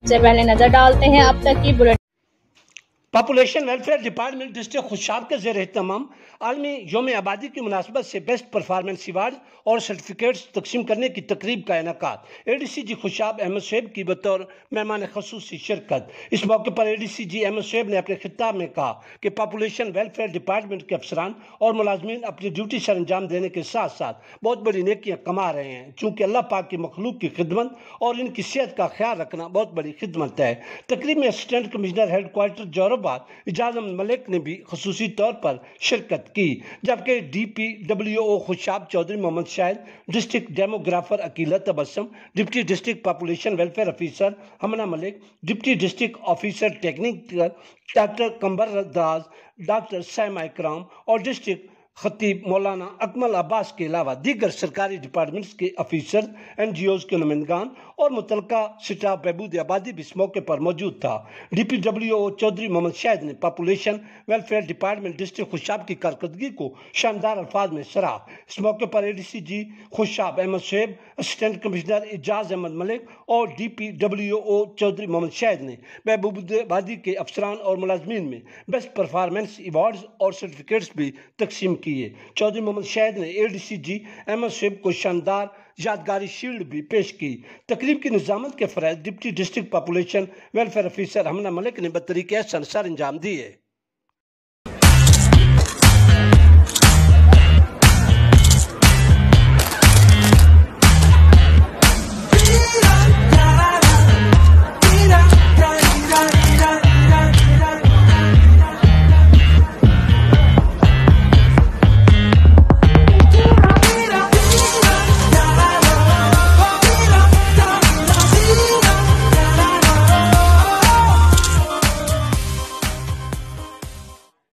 سے پہلے نظر ڈالتے ہیں اب تک کی بلٹ۔ Population welfare department district Khushab کے زیر اہتمام عالمی یوم آبادی کی مناسبت سے بیسٹ پرفارمنس ایوارڈ اور سرٹیفکیٹس تقسیم کرنے کی تقریب کا انعقاد۔ A D C G Khushab Ahmad Shoaib کی بطور مہمان خصوصی شرکت۔ اس موقع پر A D C G Ahmed Shoaib نے اپنے خطاب میں کہا کہ پاپولیشن ویلفیئر ڈپارٹمنٹ کے افسران اور ملازمین اپنی ڈیوٹی سر انجام دینے کے ساتھ ساتھ بہت بڑی نیکیاں کما رہے ہیں، چونکہ اللہ پاک کی مخلوق کی خدمت اور ان کی صحت کا خیال رکھنا بہت بڑی خدمت ہے۔ تقریب میں اسسٹنٹ کمشنر ہیڈ کوارٹر جوہر آباد اعجاز احمد ملک نے بھی خصوصی طور پر شرکت کی، جبکہ D P W O Khushab Chaudhry Muhammad Shahid, district demographer Aqeela Tabassum, deputy district population welfare officer Humna Malik, deputy district officer technical doctor Qambar Daraz, doctor Saima اکرام اور ڈسٹرکٹ خطیب مولانا اکمل عباس کے علاوہ دیگر سرکاری ڈپارٹمنٹس کے افیسر، این جی اوز کے نمائندگان اور متعلقہ سٹاف بہبود آبادی بھی اس موقع پر موجود تھا۔ D P W O Chaudhry Muhammad Shahid نے population welfare department district Khushab کی کارکردگی کو شاندار الفاظ میں سراہا۔ اس موقع پر A D C G Khushab Ahmad Shoaib, assistant commissioner Ijaz Ahmad Malik اور D P W O Chaudhry Muhammad Shahid نے بہبود آبادی کے افسران اور ملازمین میں بیسٹ پرفارمنس ایوارڈز اور سرٹیفکیٹس بھی تقسیم کیے۔ چودھری محمد شاہد نے A D C G Ahmed Shoaib کو شاندار یادگاری شیلڈ بھی پیش کی۔ تقریب کی نظامت کے فرائض deputy district population welfare officer Humna Malik نے بطریق احسن سر انجام دیے۔